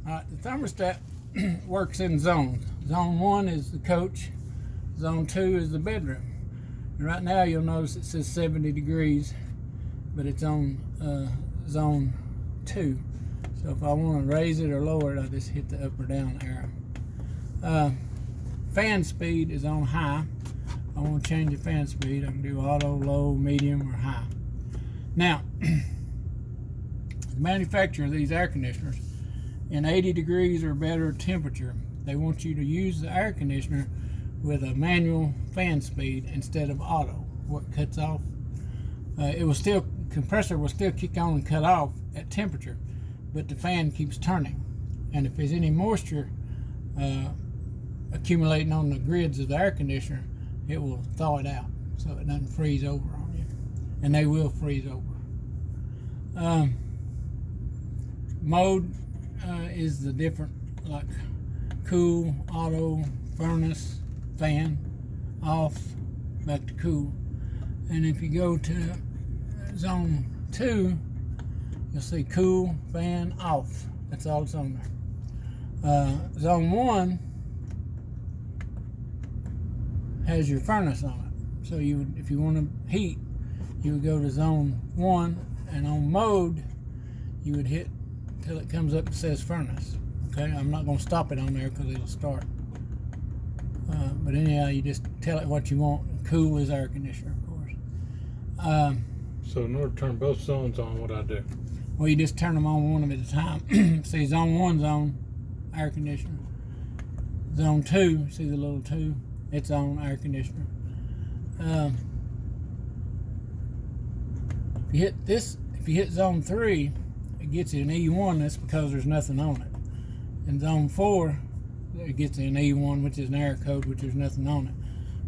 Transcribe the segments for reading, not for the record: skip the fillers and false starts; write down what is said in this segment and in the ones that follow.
The thermostat works in zones. Zone 1 is the coach. Zone 2 is the bedroom. And right now you'll notice it says 70 degrees, but it's on zone 2. So if I want to raise it or lower it, I just hit the up or down arrow. Fan speed is on high. I want to change the fan speed. I can do auto, low, medium, or high. Now, the manufacturer of these air conditioners, in 80 degrees or better temperature, they want you to use the air conditioner with a manual fan speed instead of auto. What cuts off, compressor will still kick on and cut off at temperature, but the fan keeps turning. And if there's any moisture accumulating on the grids of the air conditioner, it will thaw it out so it doesn't freeze over on you. And they will freeze over. Mode is the different, like cool, auto, furnace, fan, off, back to cool. And if you go to zone 2, you'll see cool, fan, off. That's all that's on there. Zone 1 has your furnace on it. So you would, if you want to heat, you would go to zone 1, and on mode, you would hit till it comes up and says furnace. Okay, I'm not going to stop it on there because it'll start. But anyhow, you just tell it what you want. Cool is air conditioner, of course. So in order to turn both zones on, what I do? Well, you just turn them on one at a time. See, zone 1's on, air conditioner. Zone 2, see the little 2? It's on, air conditioner. If you hit zone 3, it gets you an E1. That's because there's nothing on it. In zone 4, it gets you an E1, which is an air code, which there's nothing on it.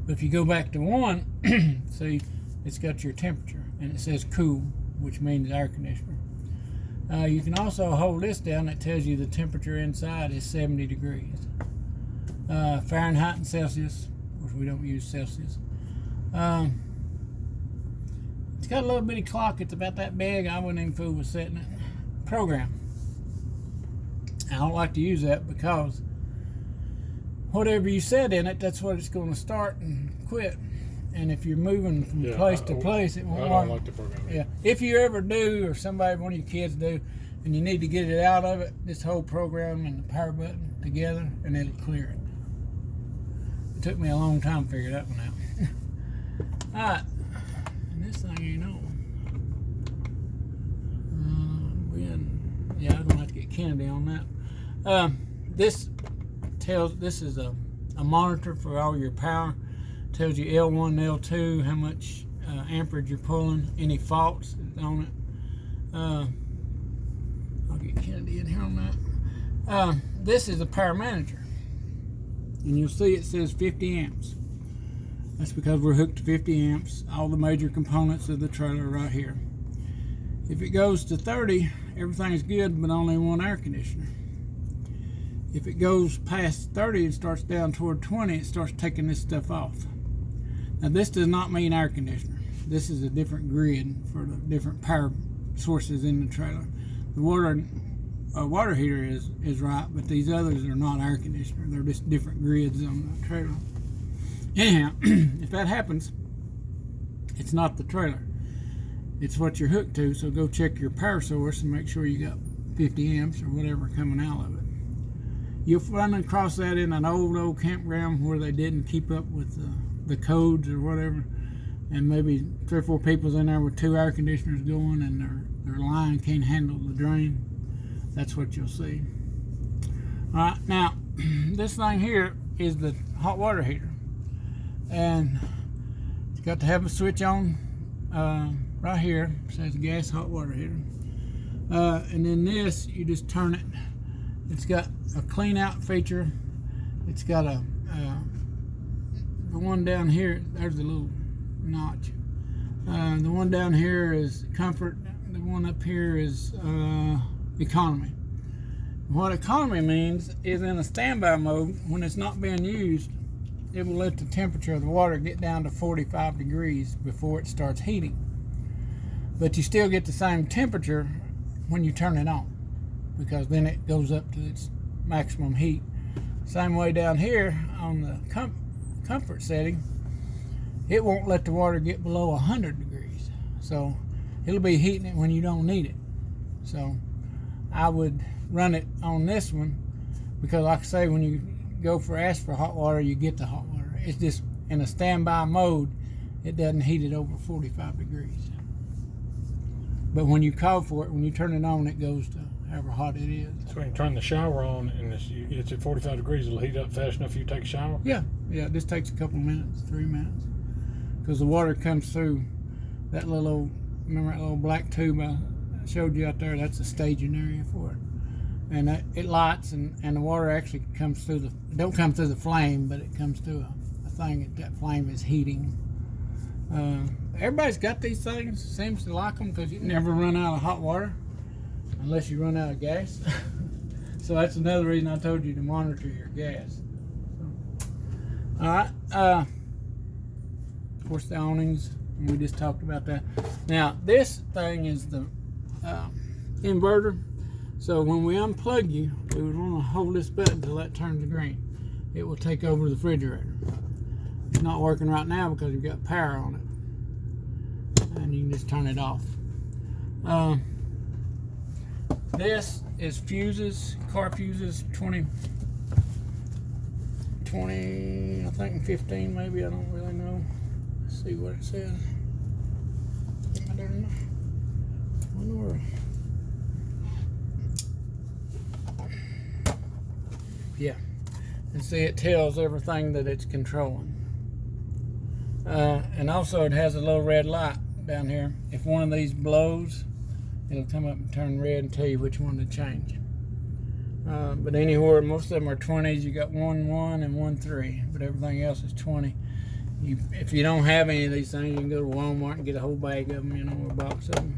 But if you go back to 1, see, it's got your temperature, and it says cool, which means air conditioner. You can also hold this down. It tells you the temperature inside is 70 degrees. Fahrenheit and Celsius. Of course, we don't use Celsius. It's got a little bitty clock. It's about that big. I wouldn't even fool with setting it. Program. I don't like to use that because whatever you set in it, that's what it's going to start and quit. And if you're moving from place to place, it won't work. I don't like the program. Yeah. If you ever do, or somebody, one of your kids do, and you need to get it out of it, this whole program and the power button together, and it'll clear it. It took me a long time to figure that one out. All right. And this thing ain't on. Yeah, I don't have to get Kennedy on that. This is a monitor for all your power. Tells you L1 and L2, how much amperage you're pulling, any faults on it. I'll get Kennedy in here on that. This is a power manager, and you'll see it says 50 amps. That's because we're hooked to 50 amps. All the major components of the trailer right here. If it goes to 30, everything's good, but only one air conditioner. If it goes past 30 and starts down toward 20, it starts taking this stuff off. Now, this does not mean air conditioner. This is a different grid for the different power sources in the trailer. The water heater is right, but these others are not air conditioner. They're just different grids on the trailer. Anyhow, if that happens, it's not the trailer. It's what you're hooked to, so go check your power source and make sure you got 50 amps or whatever coming out of it. You'll run across that in an old campground where they didn't keep up with the codes or whatever, and maybe 3 or 4 people's in there with 2 air conditioners going, and their line can't handle the drain. That's what you'll see. All right, now this thing here is the hot water heater, and it's got to have a switch on right here. It says gas hot water heater, and then this, you just turn it. It's got a clean out feature. It's got the one down here, there's a little notch. The one down here is comfort. The one up here is economy. What economy means is in a standby mode, when it's not being used, it will let the temperature of the water get down to 45 degrees before it starts heating. But you still get the same temperature when you turn it on. because then it goes up to its maximum heat. Same way down here on the comfort setting, it won't let the water get below 100 degrees. So it'll be heating it when you don't need it. So I would run it on this one because, like I say, when you ask for hot water, you get the hot water. It's just in a standby mode, it doesn't heat it over 45 degrees. But when you call for it, when you turn it on, it goes to however hot it is. So when you turn the shower on and it's at 45 degrees, it'll heat up fast enough for you to take a shower? Yeah, it just takes a couple minutes, 3 minutes. Because the water comes through that little, remember that little black tube I showed you out there? That's the staging area for it. And it lights, and the water actually comes through don't come through the flame, but it comes through a thing that flame is heating. Everybody's got these things, seems to like them because you never run out of hot water unless you run out of gas. So that's another reason I told you to monitor your gas. All right. Of course, the awnings, we just talked about that. Now, this thing is the inverter. So when we unplug you, we would want to hold this button until that turns green. It will take over the refrigerator. It's not working right now because you've got power on it. And you can just turn it off. This is fuses, car fuses, 20, I think 15 maybe, I don't really know. Let's see what it says. I don't know. Wonder where. Yeah, and see it tells everything that it's controlling. And also it has a little red light down here. If one of these blows, it'll come up and turn red and tell you which one to change. But anywhere, most of them are 20s. You got 1.1 and 1.3, but everything else is 20. If you don't have any of these things, you can go to Walmart and get a whole bag of them, or a box of them.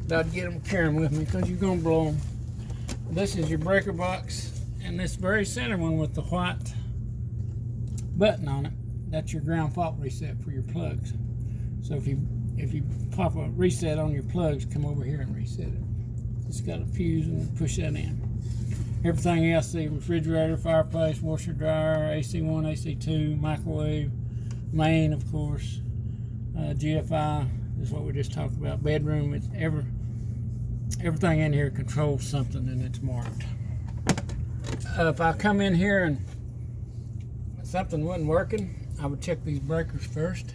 But I'd get them, carry them with me because you're gonna blow them. This is your breaker box. And this very center one with the white button on it, that's your ground fault reset for your plugs. So if you pop a reset on your plugs, come over here and reset it. It's got a fuse and push that in. Everything else, the refrigerator, fireplace, washer, dryer, AC1, AC2, microwave, main, of course, GFI, is what we just talked about. Bedroom, it's everything in here controls something and it's marked. If I come in here and something wasn't working, I would check these breakers first,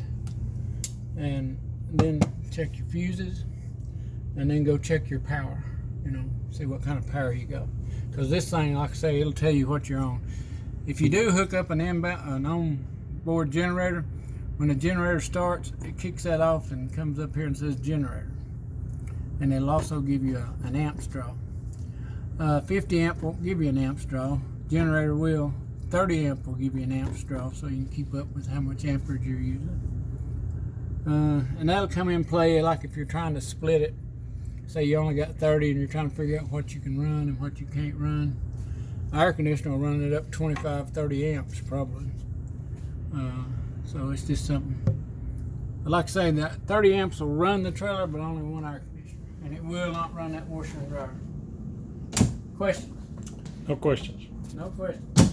and then check your fuses, and then go check your power. See what kind of power you got. Because this thing, like I say, it'll tell you what you're on. If you do hook up an onboard generator, when the generator starts, it kicks that off and comes up here and says generator. And it'll also give you an amp draw. 50 amp won't give you an amp draw. Generator will. 30 amp will give you an amp draw, so you can keep up with how much amperage you're using. And that'll come in play like if you're trying to split it. Say you only got 30 and you're trying to figure out what you can run and what you can't run. Air conditioner will run it up 25, 30 amps probably. So it's just something. Like I say, that 30 amps will run the trailer, but only one air conditioner. And it will not run that washer and dryer. Questions? No questions. No questions.